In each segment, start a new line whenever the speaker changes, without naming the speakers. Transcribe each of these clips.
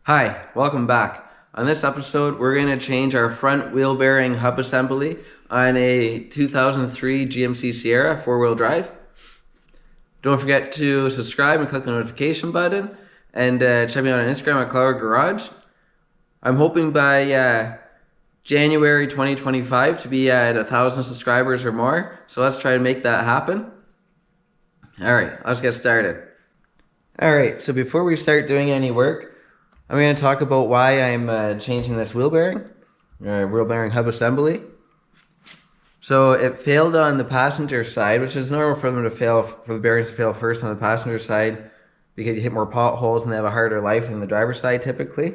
Hi, welcome back. On this episode, we're going to change our front wheel bearing hub assembly on a 2003 GMC Sierra four-wheel drive. Don't forget to subscribe and click the notification button, and check me out on Instagram at Cloud Garage. I'm hoping by January 2025 to be at 1,000 subscribers or more, so let's try to make that happen. Alright, let's get started. Alright, so before we start doing any work, I'm going to talk about why I'm changing this wheel bearing hub assembly. So it failed on the passenger side, which is normal for them to fail, for the bearings to fail first on the passenger side because you hit more potholes and they have a harder life than the driver's side typically.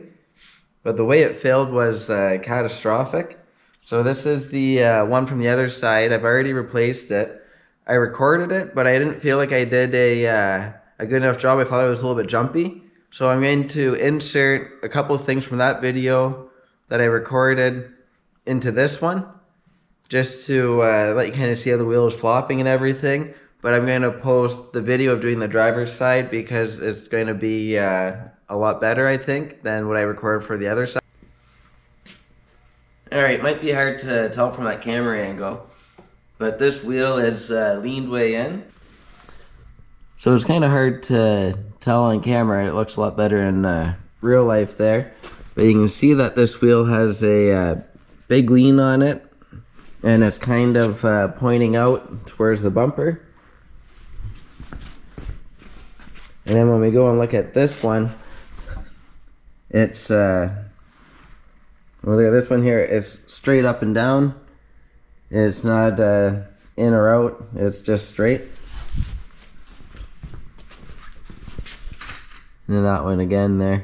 But the way it failed was catastrophic. So this is the one from the other side. I've already replaced it. I recorded it, but I didn't feel like I did a good enough job. I thought it was a little bit jumpy. So I'm going to insert a couple of things from that video that I recorded into this one, just to let you kind of see how the wheel is flopping and everything. But I'm going to post the video of doing the driver's side because it's going to be a lot better, I think, than what I recorded for the other side. Alright, might be hard to tell from that camera angle, but this wheel is leaned way in. So it's kind of hard to tell on camera. It looks a lot better in real life there. But you can see that this wheel has a big lean on it. And it's kind of pointing out towards the bumper. And then when we go and look at this one, it's, well, look at this one here. It's straight up and down. It's not in or out. It's just straight. And then that one again there.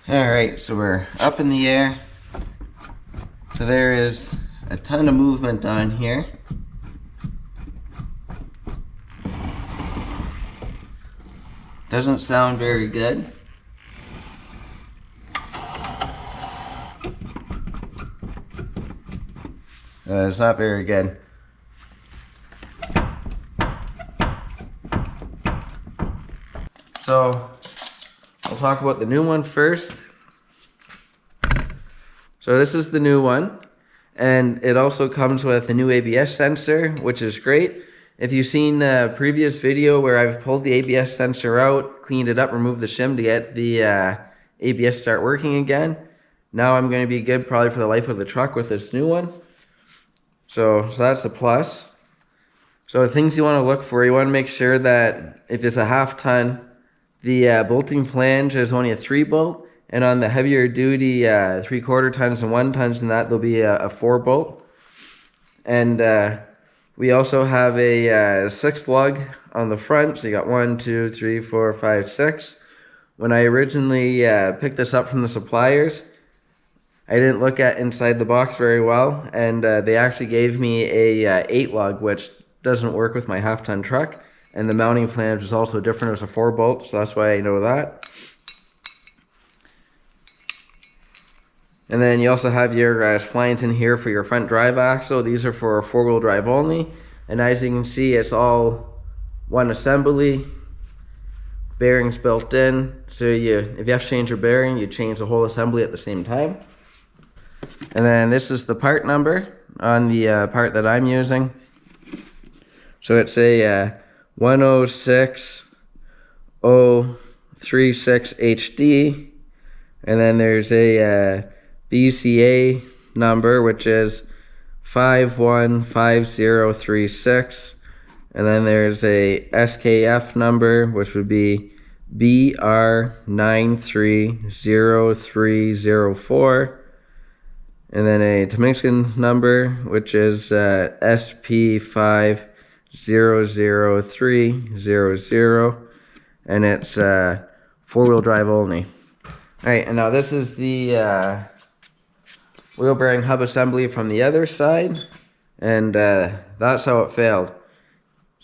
Alright, so we're up in the air. So there is a ton of movement on here. Doesn't sound very good. It's not very good. So, I'll talk about the new one first. So this is the new one, and it also comes with a new ABS sensor, which is great. If you've seen the previous video where I've pulled the ABS sensor out, cleaned it up, removed the shim to get the ABS start working again, now I'm going to be good probably for the life of the truck with this new one. So that's a plus. So the things you want to look for, you want to make sure that if it's a half ton, the bolting flange is only a 3-bolt, and on the heavier duty 3/4 tons and 1 tons and that, there'll be a 4-bolt. And we also have a 6 lug on the front, so you got 1, 2, 3, 4, 5, 6. When I originally picked this up from the suppliers, I didn't look at inside the box very well, and they actually gave me a 8 lug, which doesn't work with my half-ton truck. And the mounting flange is also different. It was a 4-bolt, so that's why I know that. And then you also have your splines in here for your front drive axle. These are for four-wheel drive only. And as you can see, it's all one assembly. Bearings built in. So if you have to change your bearing, you change the whole assembly at the same time. And then this is the part number on the part that I'm using. So it's a 106036HD, and then there's a BCA number, which is 515036, and then there's a SKF number, which would be BR930304, and then a Temixins number, which is SP5 00300, and it's four-wheel drive only. Alright, and now this is the wheel bearing hub assembly from the other side, and that's how it failed.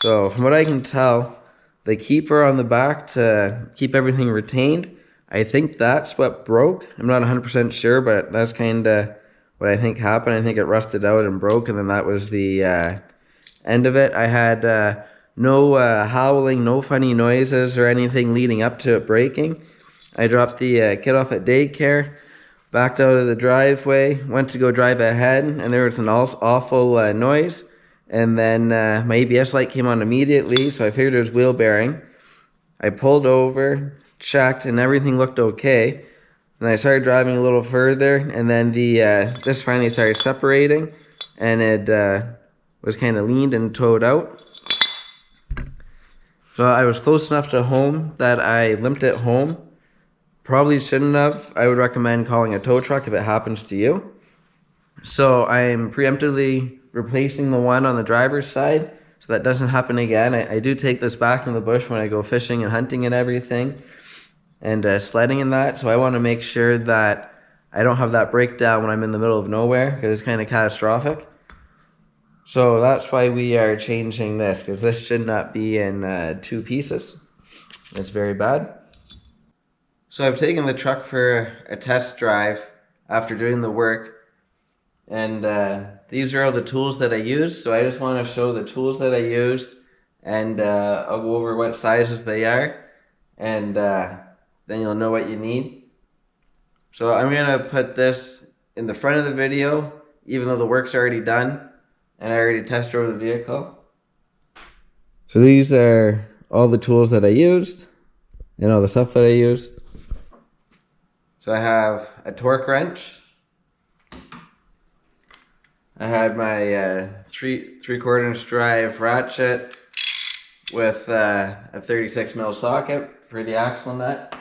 So from what I can tell, the keeper on the back to keep everything retained, I think that's what broke. I'm not 100% sure, but that's kind of what I think happened. I think it rusted out and broke, and then that was the end of it. I had no howling, no funny noises or anything leading up to it breaking. I dropped the kid off at daycare, backed out of the driveway, went to go drive ahead, and there was an awful noise. And then my ABS light came on immediately, so I figured it was wheel bearing. I pulled over, checked, and everything looked okay. And I started driving a little further, and then this finally started separating, and it was kind of leaned and towed out. So I was close enough to home that I limped it home. Probably shouldn't have. I would recommend calling a tow truck if it happens to you. So I'm preemptively replacing the one on the driver's side so that doesn't happen again. I do take this back in the bush when I go fishing and hunting and everything, and sledding and that. So I want to make sure that I don't have that breakdown when I'm in the middle of nowhere, because it's kind of catastrophic. So that's why we are changing this, because this should not be in two pieces. It's very bad. So I've taken the truck for a test drive after doing the work, and these are all the tools that I used. So I just want to show the tools that I used, and I'll go over what sizes they are, and then you'll know what you need. So I'm going to put this in the front of the video, even though the work's already done, and I already test drove the vehicle. So these are all the tools that I used, and all the stuff that I used. So I have a torque wrench. I had my 3/4 inch drive ratchet with a 36mm socket for the axle nut.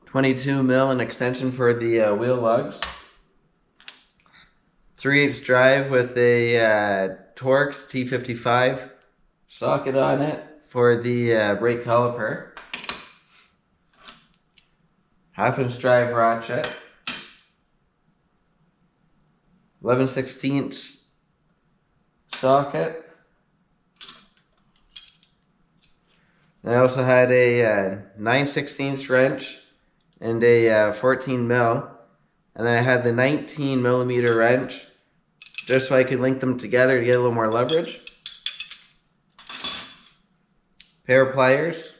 22mm an extension for the wheel lugs. 3/8 drive with a Torx T55 socket on it for the brake caliper. 1/2 inch drive ratchet. 11/16 socket. Then I also had a 9/16 wrench and a 14mm. And then I had the 19mm wrench just so I could link them together to get a little more leverage. Pair of pliers.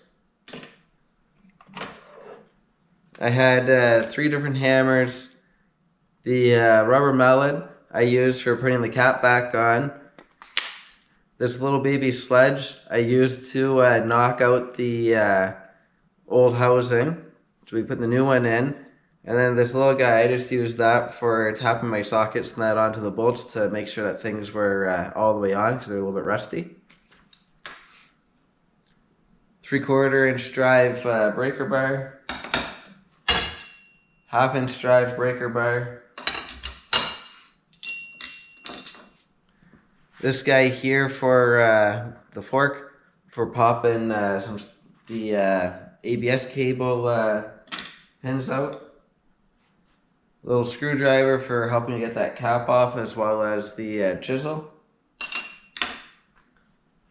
I had 3 different hammers. The rubber mallet I used for putting the cap back on. This little baby sledge I used to knock out the old housing. So we put the new one in. And then this little guy, I just used that for tapping my sockets and that onto the bolts to make sure that things were all the way on, because they're a little bit rusty. 3/4 inch drive breaker bar. 1/2 inch drive breaker bar. This guy here for the fork for popping the ABS cable pins out. A little screwdriver for helping to get that cap off, as well as the chisel.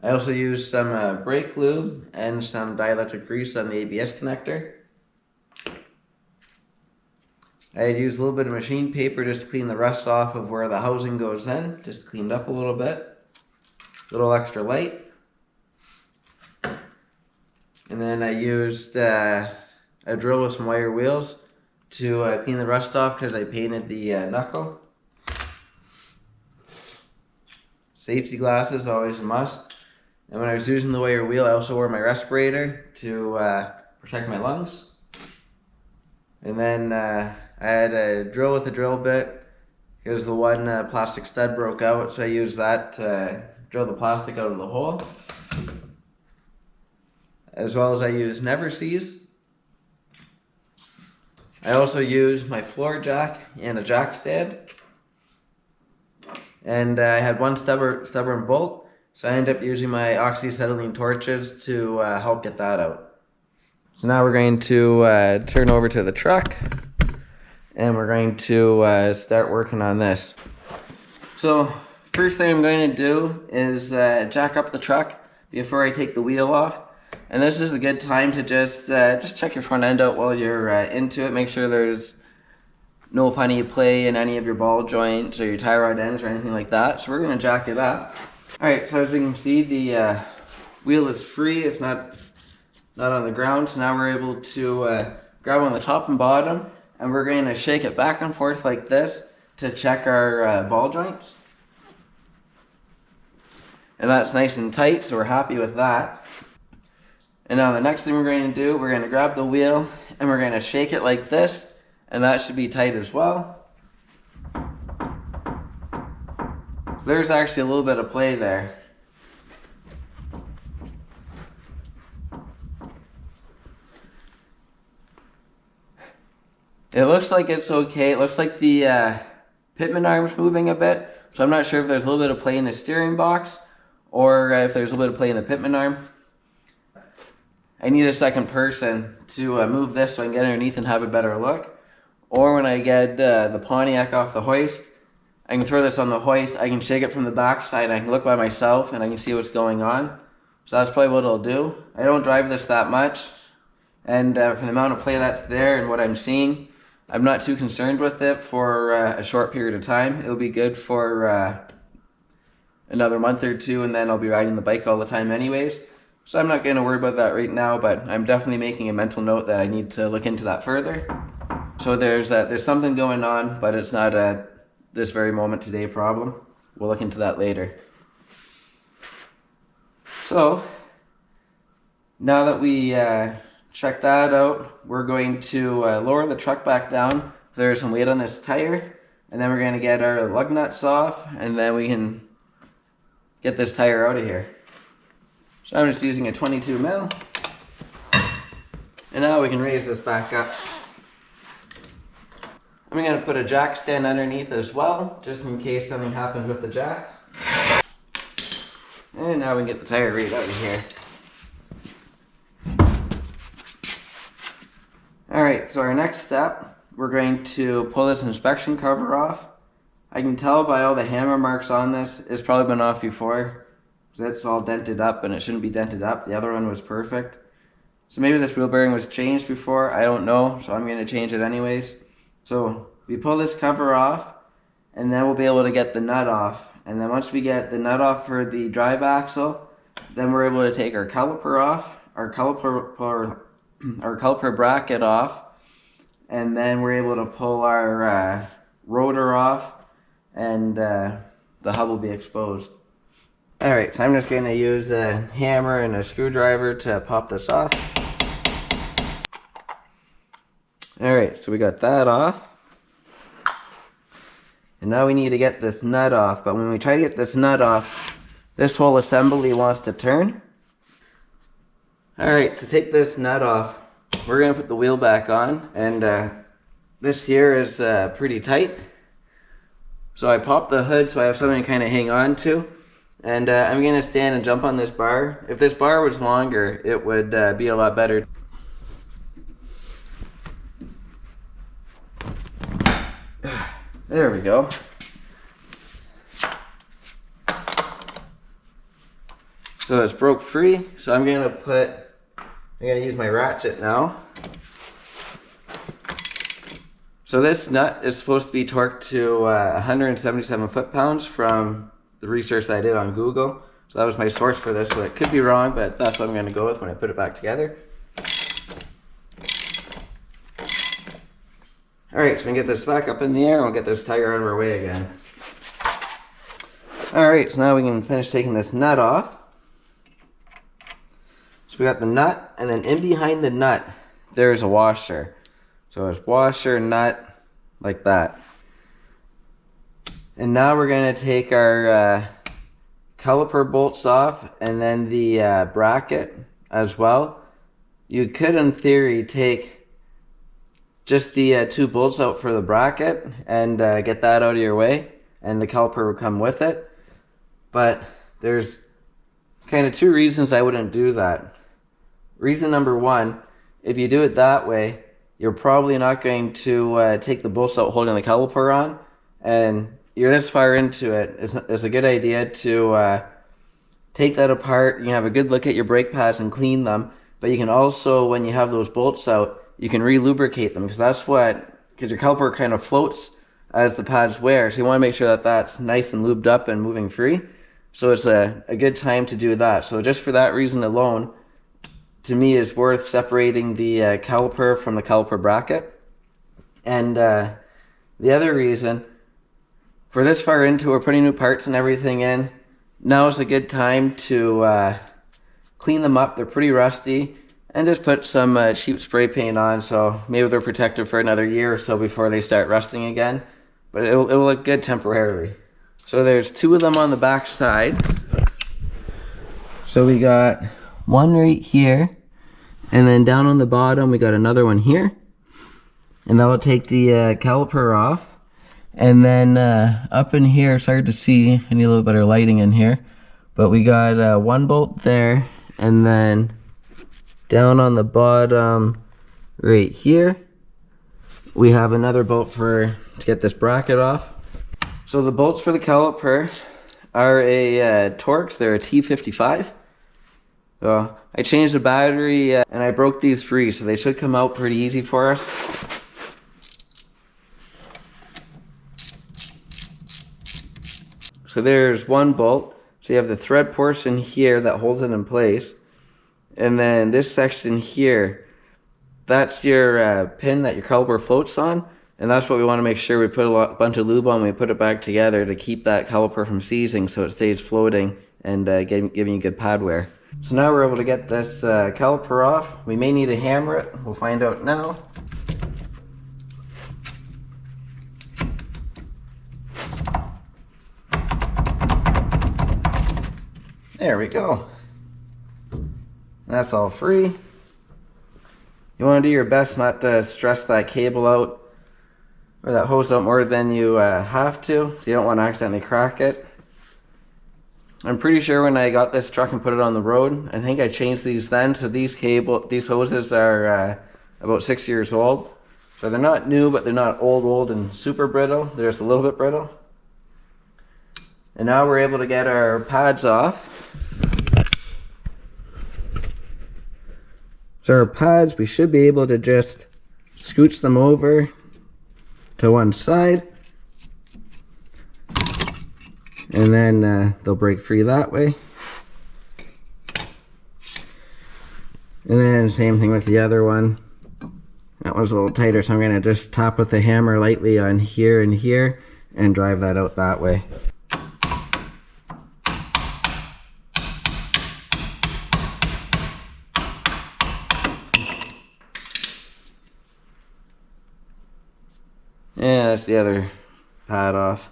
I also used some brake lube and some dielectric grease on the ABS connector. I had used a little bit of machine paper just to clean the rust off of where the housing goes in, just cleaned up a little bit. A little extra light. And then I used a drill with some wire wheels to clean the rust off, because I painted the knuckle. Safety glasses, always a must. And when I was using the wire wheel, I also wore my respirator to protect my lungs. And then I had a drill with a drill bit, because the one plastic stud broke out, so I used that to drill the plastic out of the hole. As well as I used Never Sees. I also used my floor jack and a jack stand. And I had one stubborn bolt, so I ended up using my oxyacetylene torches to help get that out. So now we're going to turn over to the truck, and we're going to start working on this. So first thing I'm going to do is jack up the truck before I take the wheel off. And this is a good time to just check your front end out while you're into it. Make sure there's no funny play in any of your ball joints or your tie rod ends or anything like that. So we're going to jack it up. Alright, so as we can see, the wheel is free. It's not not on the ground. So now we're able to grab on the top and bottom, and we're going to shake it back and forth like this to check our ball joints. And that's nice and tight, so we're happy with that. And now the next thing we're going to do, we're going to grab the wheel and we're going to shake it like this, and that should be tight as well. There's actually a little bit of play there. It looks like it's okay. It looks like the pitman arm's moving a bit, so I'm not sure if there's a little bit of play in the steering box or if there's a little bit of play in the pitman arm. I need a second person to move this so I can get underneath and have a better look. Or when I get the Pontiac off the hoist, I can throw this on the hoist, I can shake it from the back side, I can look by myself and I can see what's going on. So that's probably what I'll do. I don't drive this that much, and for the amount of play that's there and what I'm seeing, I'm not too concerned with it for a short period of time. It'll be good for another month or two, and then I'll be riding the bike all the time anyways. So I'm not going to worry about that right now, but I'm definitely making a mental note that I need to look into that further. So there's something going on, but it's not a this very moment today problem. We'll look into that later. So now that we check that out, we're going to lower the truck back down. There's some weight on this tire, and then we're going to get our lug nuts off, and then we can get this tire out of here. So I'm just using a 22 mil, and now we can raise this back up. I'm going to put a jack stand underneath as well, just in case something happens with the jack. And now we can get the tire right out of here. Alright, so our next step, we're going to pull this inspection cover off. I can tell by all the hammer marks on this, it's probably been off before. It's all dented up, and it shouldn't be dented up. The other one was perfect. So maybe this wheel bearing was changed before, I don't know, so I'm going to change it anyways. So we pull this cover off, and then we'll be able to get the nut off. And then once we get the nut off for the drive axle, then we're able to take our caliper off, our caliper bracket off, and then we're able to pull our rotor off, and the hub will be exposed. Alright, so I'm just going to use a hammer and a screwdriver to pop this off. Alright, so we got that off. And now we need to get this nut off, but when we try to get this nut off, this whole assembly wants to turn. Alright, so take this nut off. We're going to put the wheel back on, and this here is pretty tight. So I popped the hood so I have something to kind of hang on to. And I'm going to stand and jump on this bar. If this bar was longer, it would be a lot better. There we go. So it's broke free, so I'm going to use my ratchet now. So this nut is supposed to be torqued to 177 foot-pounds from the research that I did on Google. So that was my source for this, so it could be wrong, but that's what I'm going to go with when I put it back together. Alright, so we can get this back up in the air and we'll get this tire out of our way again. Alright, so now we can finish taking this nut off. So we got the nut, and then in behind the nut, there's a washer. So it's washer, nut, like that. And now we're going to take our caliper bolts off, and then the bracket as well. You could, in theory, take just the two bolts out for the bracket and get that out of your way, and the caliper will come with it. But there's kind of two reasons I wouldn't do that. Reason number one, if you do it that way, you're probably not going to take the bolts out holding the caliper on, and you're this far into it. It's a good idea to take that apart. You can have a good look at your brake pads and clean them, but you can also, when you have those bolts out, you can re-lubricate them, because your caliper kind of floats as the pads wear, so you want to make sure that that's nice and lubed up and moving free. So it's a good time to do that. So just for that reason alone, to me is worth separating the caliper from the caliper bracket. And the other reason, for this far into, we're putting new parts and everything in. Now is a good time to clean them up. They're pretty rusty, and just put some cheap spray paint on, so maybe they're protected for another year or so before they start rusting again. But it'll look good temporarily. So there's 2 of them on the back side. So we got one right here, and then down on the bottom we got another one here. And that'll take the caliper off. And then up in here, it's hard to see, I need a little better lighting in here, but we got 1 bolt there, and then down on the bottom right here we have another bolt to get this bracket off. So the bolts for the caliper are a Torx. They're a T55. So I changed the battery and I broke these free, so they should come out pretty easy for us. So there's 1 bolt. So you have the thread portion here that holds it in place. And then this section here, that's your pin that your caliper floats on. And that's what we want to make sure we put a bunch of lube on when we put it back together to keep that caliper from seizing, so it stays floating and giving you good pad wear. So now we're able to get this caliper off. We may need to hammer it. We'll find out now. There we go. That's all free. You want to do your best not to stress that cable out or that hose out more than you have to. You don't want to accidentally crack it. I'm pretty sure when I got this truck and put it on the road, I think I changed these then. So these hoses are about 6 years old. So they're not new, but they're not old and super brittle. They're just a little bit brittle. And now we're able to get our pads off. So our pads, we should be able to just scooch them over to one side. And then they'll break free that way. And then same thing with the other one. That one's a little tighter, so I'm going to just tap with the hammer lightly on here and here and drive that out that way. Yeah, that's the other pad off.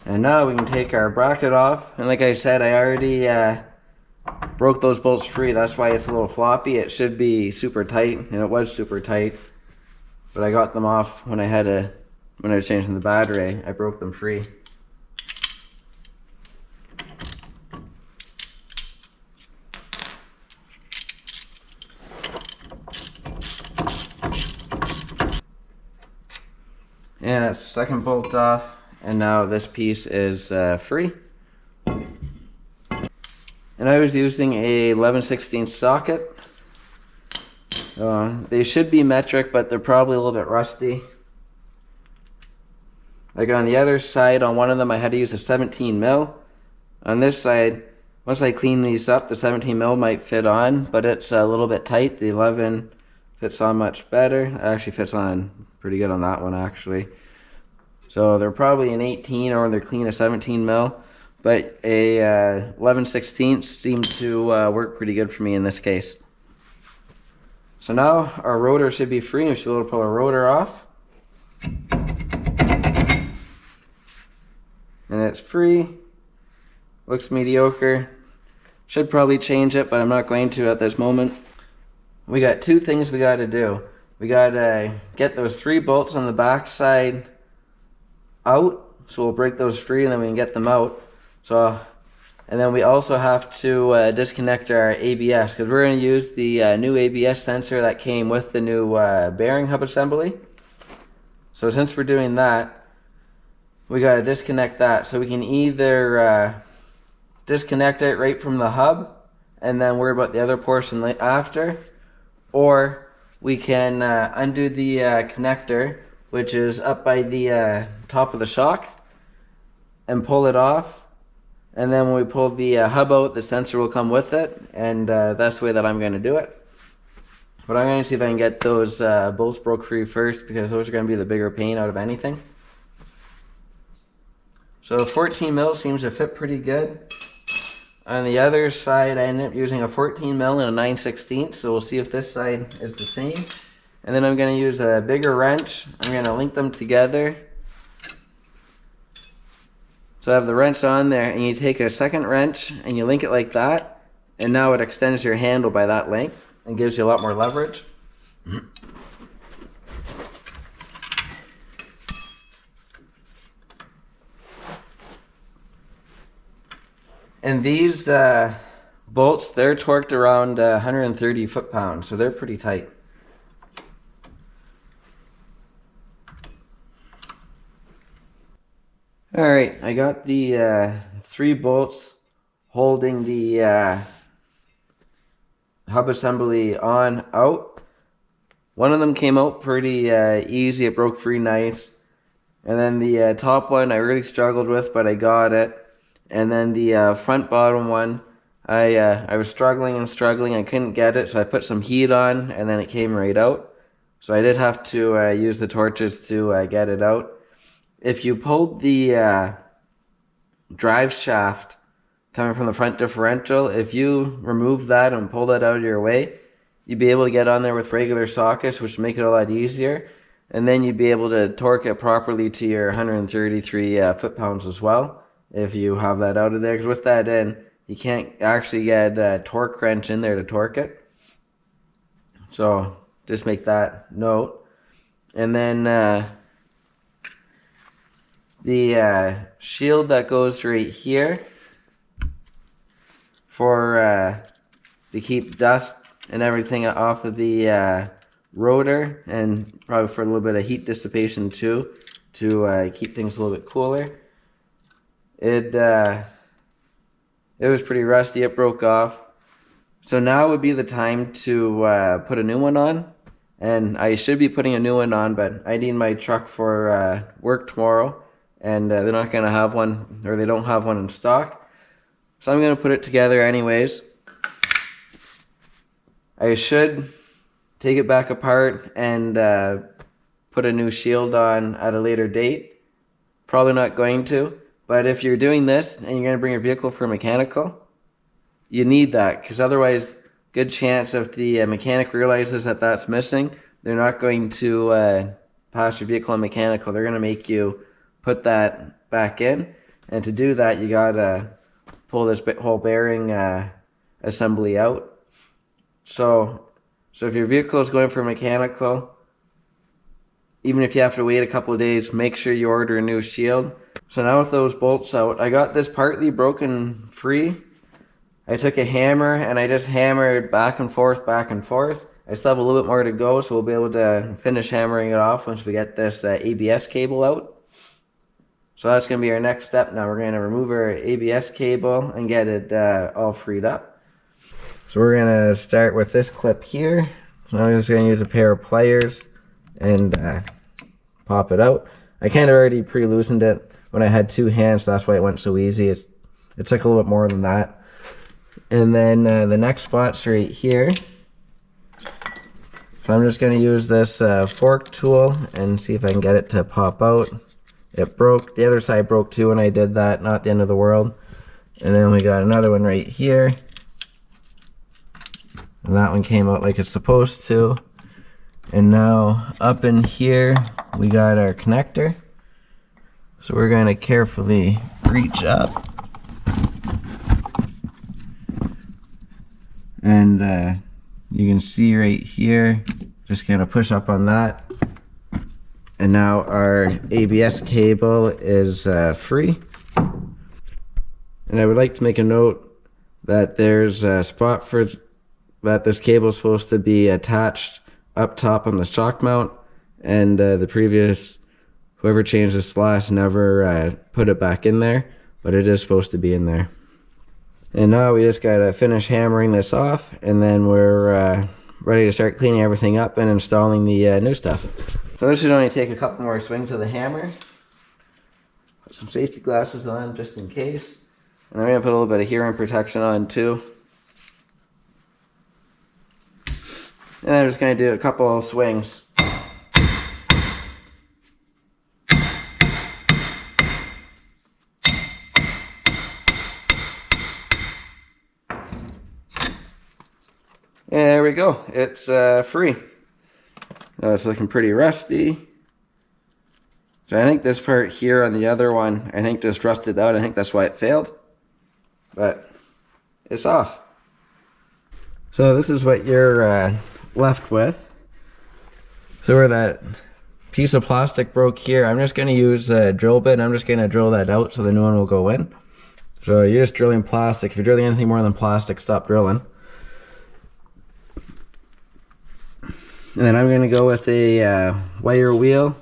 And now we can take our bracket off. And like I said, I already broke those bolts free. That's why it's a little floppy. It should be super tight, and it was super tight. But I got them off when I was changing the battery. I broke them free. And that's the second bolt off, and now this piece is free. And I was using a 11/16 socket. They should be metric, but they're probably a little bit rusty. Like on the other side, on one of them I had to use a 17 mil. On this side, once I clean these up, the 17 mil might fit on, but it's a little bit tight. The 11 fits on much better. It actually fits on pretty good on that one actually. So they're probably an 18 or they're clean a 17 mil, but a 11/16 seemed to work pretty good for me in this case. So now our rotor should be free. We should be able to pull our rotor off. And it's free. Looks mediocre. Should probably change it, but I'm not going to at this moment. We got 2 things we got to do. We got to get those 3 bolts on the back side out, so we'll break those free and then we can get them out. So, and then we also have to disconnect our ABS, because we're going to use the new ABS sensor that came with the new bearing hub assembly. So since we're doing that, we got to disconnect that. So we can either disconnect it right from the hub and then worry about the other portion after, or we can undo the connector, which is up by the top of the shock, and pull it off, And then when we pull the hub out, the sensor will come with it, and that's the way that I'm going to do it. But I'm going to see if I can get those bolts broke free first, because those are going to be the bigger pain out of anything. So 14 mil seems to fit pretty good. On the other side, I ended up using a 14 mil and a 9/16, so we'll see if this side is the same. And then I'm going to use a bigger wrench. I'm going to link them together. So I have the wrench on there, and you take a second wrench and you link it like that, and now it extends your handle by that length and gives you a lot more leverage. And these bolts, they're torqued around 130 foot-pounds, so they're pretty tight. Alright, I got the 3 bolts holding the hub assembly on out. One of them came out pretty easy, it broke free nice. And then the top one I really struggled with, but I got it. And then the front bottom one, I was struggling, I couldn't get it, so I put some heat on, and then it came right out. So I did have to use the torches to get it out. If you pulled the drive shaft coming from the front differential, if you remove that and pull that out of your way, you'd be able to get on there with regular sockets, which would make it a lot easier. And then you'd be able to torque it properly to your 133 foot-pounds as well, if you have that out of there. Because with that in, you can't actually get a torque wrench in there to torque it. So just make that note. And then the shield that goes right here for to keep dust and everything off of the rotor, and probably for a little bit of heat dissipation too, to keep things a little bit cooler. It was pretty rusty, it broke off. So now would be the time to put a new one on. And I should be putting a new one on, but I need my truck for work tomorrow. And they're not going to have one, or they don't have one in stock. So I'm going to put it together anyways. I should take it back apart and put a new shield on at a later date. Probably not going to. But if you're doing this and you're going to bring your vehicle for mechanical, you need that, because otherwise, good chance if the mechanic realizes that that's missing, they're not going to pass your vehicle on mechanical. They're going to make you put that back in. And to do that, you got to pull this whole bearing assembly out. So if your vehicle is going for mechanical, even if you have to wait a couple of days, make sure you order a new shield. So now with those bolts out, I got this partly broken free. I took a hammer and I just hammered back and forth, back and forth. I still have a little bit more to go, so we'll be able to finish hammering it off once we get this ABS cable out. So that's going to be our next step. Now we're going to remove our ABS cable and get it all freed up. So we're going to start with this clip here. So I'm just going to use a pair of pliers and pop it out. I kind of already pre-loosened it when I had 2 hands, so that's why it went so easy. It took a little bit more than that. And then the next spot's right here. So I'm just going to use this fork tool and see if I can get it to pop out. It broke. The other side broke too when I did that. Not the end of the world. And then we got another one right here. And that one came out like it's supposed to. And now up in here we got our connector. So we're going to carefully reach up. And you can see right here, just going to push up on that. And now our ABS cable is free. And I would like to make a note that there's a spot for that this cable is supposed to be attached up top on the shock mount. And the previous, whoever changed this glass never put it back in there, but it is supposed to be in there. And now we just got to finish hammering this off, and then we're ready to start cleaning everything up and installing the new stuff. So this should only take a couple more swings of the hammer. Put some safety glasses on just in case. And I'm going to put a little bit of hearing protection on too. And I'm just going to do a couple of swings. And there we go. It's free. It's looking pretty rusty. So I think this part here on the other one, I think just rusted out. I think that's why it failed. But it's off. So this is what you're left with. So where that piece of plastic broke here, I'm just going to use a drill bit. I'm just going to drill that out so the new one will go in. So you're just drilling plastic. If you're drilling anything more than plastic, stop drilling. And then I'm going to go with a wire wheel,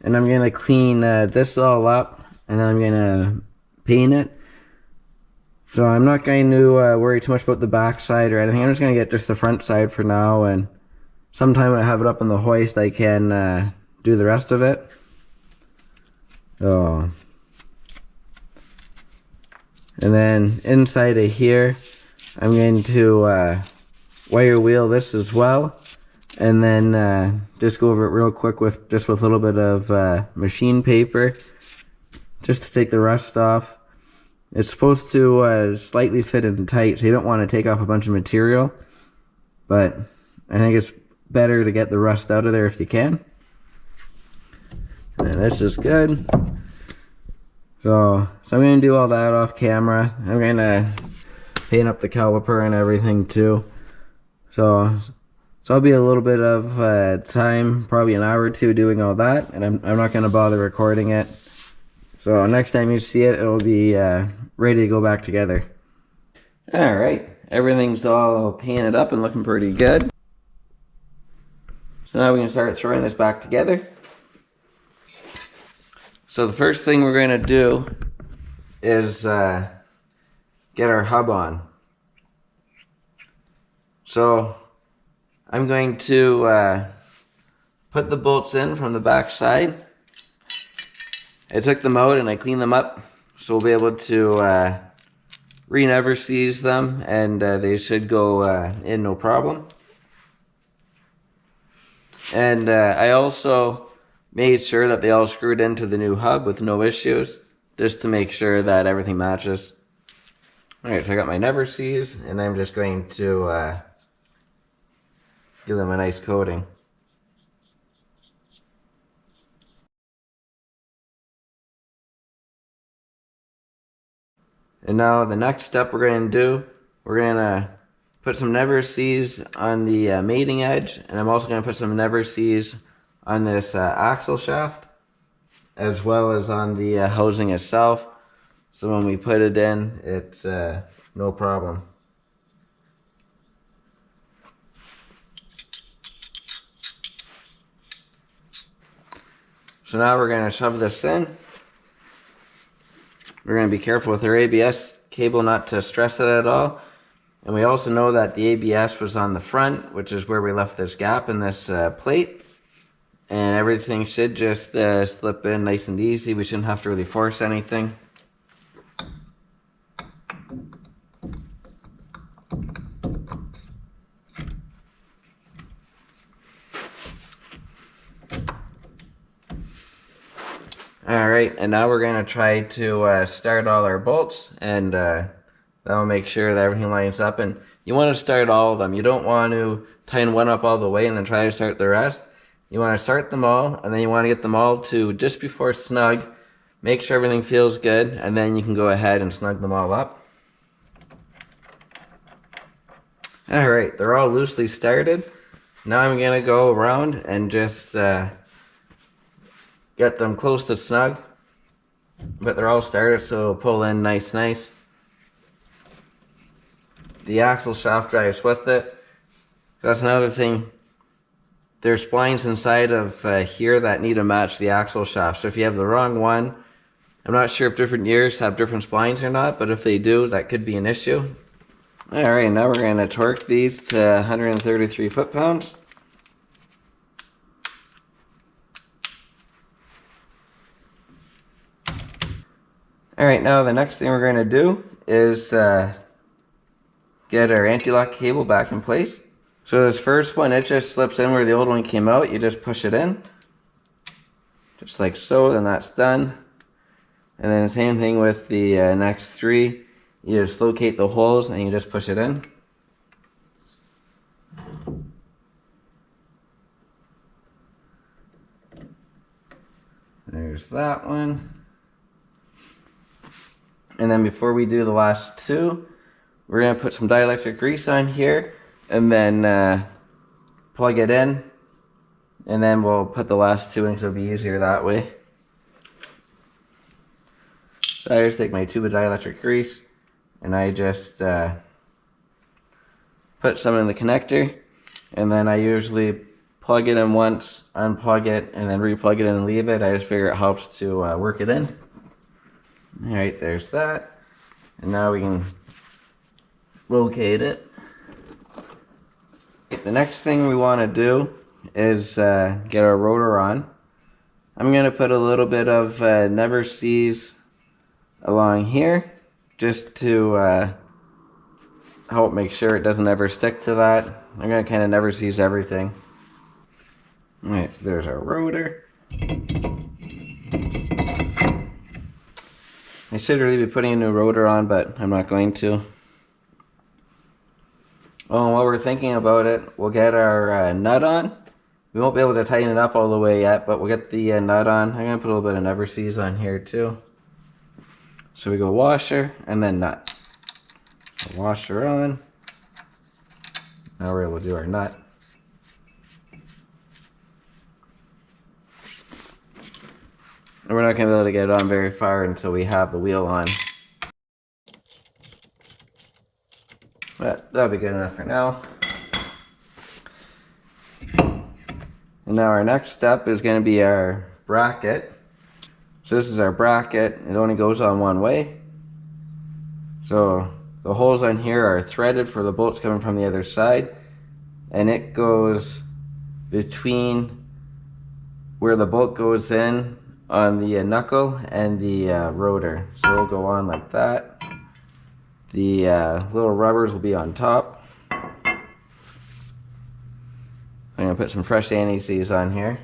and I'm going to clean this all up, and then I'm going to paint it. So I'm not going to worry too much about the back side or anything. I'm just going to get just the front side for now, and sometime when I have it up on the hoist, I can do the rest of it. So, and then inside of here, I'm going to wire wheel this as well. And then just go over it real quick with a little bit of machine paper, just to take the rust off. It's supposed to slightly fit in tight, so you don't want to take off a bunch of material. But I think it's better to get the rust out of there if you can. And this is good. So I'm going to do all that off camera. I'm going to paint up the caliper and everything too. So I'll be a little bit of time, probably an hour or two doing all that, and I'm not going to bother recording it. So next time you see it, it'll be ready to go back together. Alright, everything's all painted up and looking pretty good. So now we can start throwing this back together. So the first thing we're going to do is get our hub on. So I'm going to put the bolts in from the back side. I took them out and I cleaned them up, so we'll be able to re-never seize them, and they should go in no problem. And I also made sure that they all screwed into the new hub with no issues, just to make sure that everything matches. Alright, so I got my never seize, and I'm just going to give them a nice coating. And now the next step we're going to do, we're going to put some never seize on the mating edge, and I'm also going to put some never seize on this axle shaft, as well as on the housing itself. So when we put it in, it's no problem. So now we're going to shove this in. We're going to be careful with our ABS cable not to stress it at all. And we also know that the ABS was on the front, which is where we left this gap in this plate. And everything should just slip in nice and easy. We shouldn't have to really force anything. Alright, and now we're going to try to start all our bolts, and that'll make sure that everything lines up. And you want to start all of them. You don't want to tighten one up all the way and then try to start the rest. You want to start them all, and then you want to get them all to just before snug. Make sure everything feels good, and then you can go ahead and snug them all up. Alright, they're all loosely started. Now I'm going to go around and just get them close to snug, but they're all started, so pull in nice. The axle shaft drives with it. That's another thing. There's splines inside of here that need to match the axle shaft. So if you have the wrong one, I'm not sure if different years have different splines or not, but if they do, that could be an issue. Alright, now we're going to torque these to 133 foot-pounds. Alright, now the next thing we're going to do is get our anti-lock cable back in place. So this first one, it just slips in where the old one came out. You just push it in, just like so, then that's done. And then the same thing with the next three. You just locate the holes and you just push it in. There's that one. And then before we do the last two, we're going to put some dielectric grease on here and then plug it in. And then we'll put the last two in because it'll be easier that way. So I just take my tube of dielectric grease and I just put some in the connector. And then I usually plug it in once, unplug it, and then replug it in and leave it. I just figure it helps to work it in. Alright, there's that. And now we can locate it. The next thing we want to do is get our rotor on. I'm going to put a little bit of Never Sees along here just to help make sure it doesn't ever stick to that. I'm going to kind of Never Sees everything. Alright, so there's our rotor. I should really be putting a new rotor on, but I'm not going to. Oh, and while we're thinking about it, we'll get our nut on. We won't be able to tighten it up all the way yet, but we'll get the nut on. I'm going to put a little bit of Never Sees on here too. So we go washer and then nut. Washer on. Now we're able to do our nut. And we're not going to be able to get it on very far until we have the wheel on. But that'll be good enough for now. And now our next step is going to be our bracket. So this is our bracket. It only goes on one way. So the holes on here are threaded for the bolts coming from the other side. And it goes between where the bolt goes in on the knuckle and the rotor. So it'll go on like that. The little rubbers will be on top. I'm going to put some fresh anti-seize on here.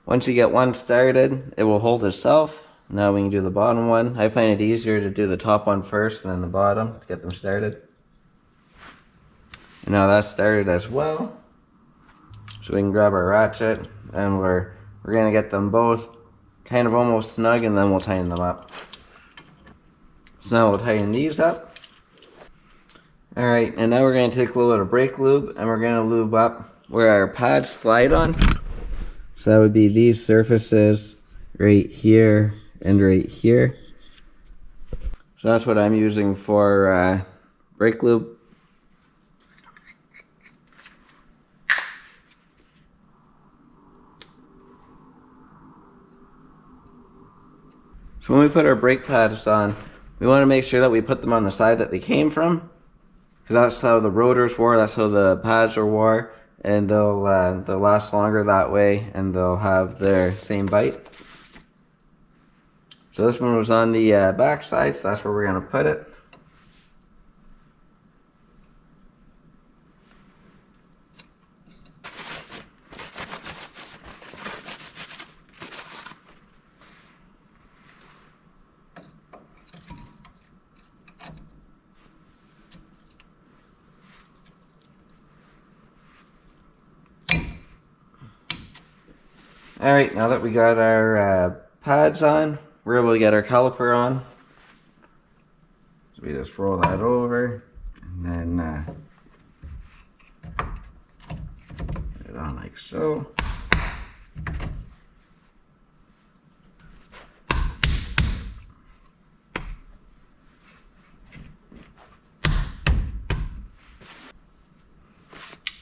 Once you get one started, it will hold itself. Now we can do the bottom one. I find it easier to do the top one first and then the bottom to get them started. And now that's started as well. So we can grab our ratchet and we're going to get them both kind of almost snug and then we'll tighten them up. So now we'll tighten these up. Alright, and now we're going to take a little bit of brake lube and we're going to lube up where our pads slide on. So that would be these surfaces right here and right here. So that's what I'm using for brake lube. So when we put our brake pads on, we want to make sure that we put them on the side that they came from, because that's how the rotors wore, that's how the pads are wore, and they'll last longer that way, and they'll have their same bite. So this one was on the back side, so that's where we're going to put it. Alright, now that we got our pads on, we're able to get our caliper on. So we just roll that over and then put it on like so.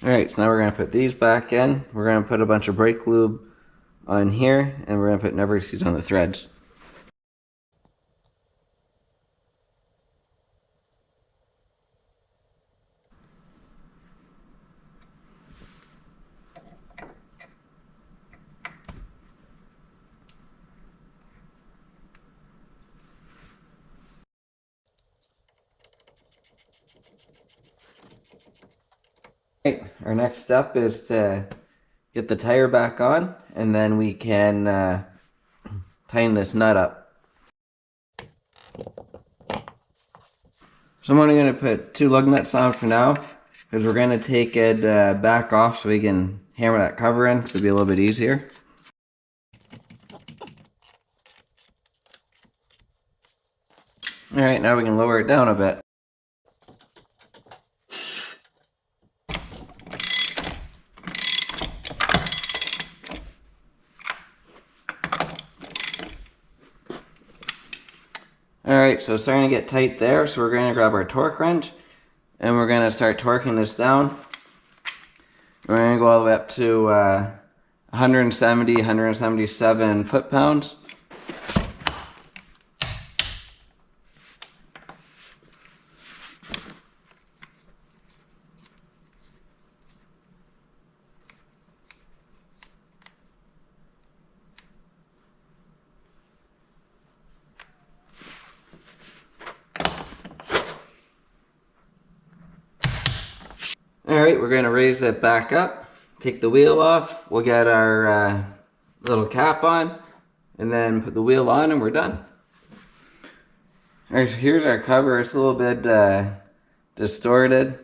Alright, so now we're going to put these back in. We're going to put a bunch of brake lube on here, and we're going to put Never Sees on the threads. Right, our next step is to get the tire back on, and then we can tighten this nut up. So I'm only going to put 2 lug nuts on for now, because we're going to take it back off so we can hammer that cover in, so it'll be a little bit easier. Alright, now we can lower it down a bit. Alright, so it's starting to get tight there, so we're going to grab our torque wrench, and we're going to start torquing this down. We're going to go all the way up to 170, 177 foot-pounds. Alright, we're going to raise it back up, take the wheel off, we'll get our little cap on, and then put the wheel on and we're done. Alright, so here's our cover. It's a little bit distorted.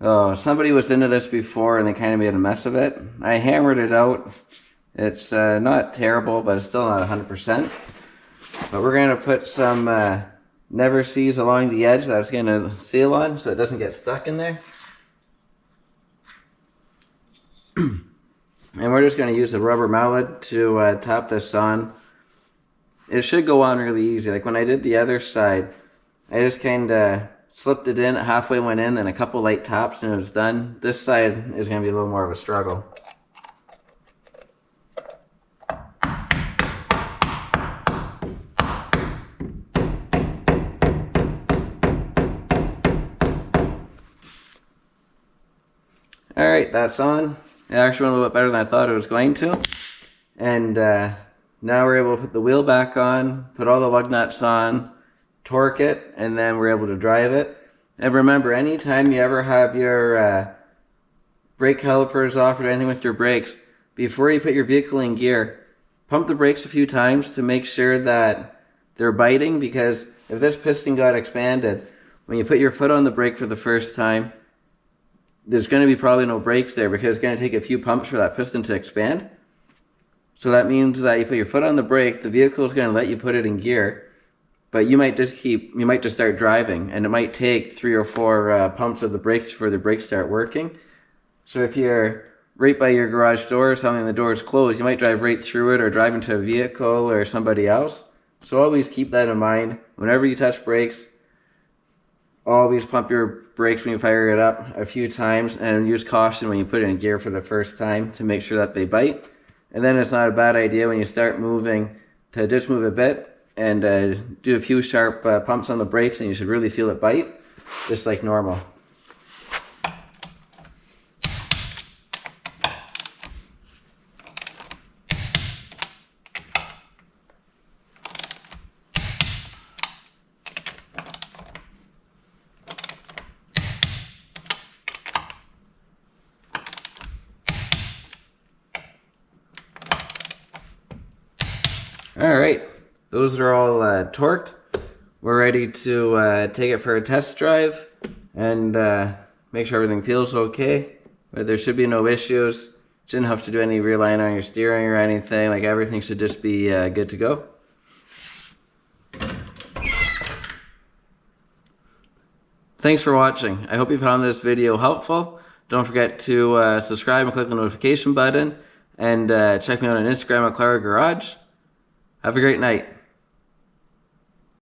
Oh, somebody was into this before and they kind of made a mess of it. I hammered it out. It's not terrible, but it's still not 100%. But we're going to put some never sees along the edge that it's going to seal on so it doesn't get stuck in there. And we're just going to use the rubber mallet to tap this on. It should go on really easy. Like when I did the other side, I just kind of slipped it in, halfway went in, then a couple light taps and it was done. This side is going to be a little more of a struggle. Alright, that's on. It actually went a little bit better than I thought it was going to. And now we're able to put the wheel back on, put all the lug nuts on, torque it, and then we're able to drive it. And remember, anytime you ever have your brake calipers off or anything with your brakes, before you put your vehicle in gear, pump the brakes a few times to make sure that they're biting, because if this piston got expanded, when you put your foot on the brake for the first time, there's going to be probably no brakes there because it's going to take a few pumps for that piston to expand. So that means that you put your foot on the brake, the vehicle is going to let you put it in gear, but you might just start driving, and it might take 3 or 4 pumps of the brakes before the brakes start working. So if you're right by your garage door or something and the door is closed, you might drive right through it or drive into a vehicle or somebody else. So always keep that in mind. Whenever you touch brakes, always pump your brakes when you fire it up a few times, and use caution when you put it in gear for the first time to make sure that they bite. And then it's not a bad idea when you start moving to just move a bit and do a few sharp pumps on the brakes, and you should really feel it bite, just like normal. Alright, those are all torqued. We're ready to take it for a test drive and make sure everything feels okay. But there should be no issues. Shouldn't have to do any realigning on your steering or anything. Like, everything should just be good to go. Thanks for watching. I hope you found this video helpful. Don't forget to subscribe and click the notification button, and check me out on Instagram at Clara Garage. Have a great night.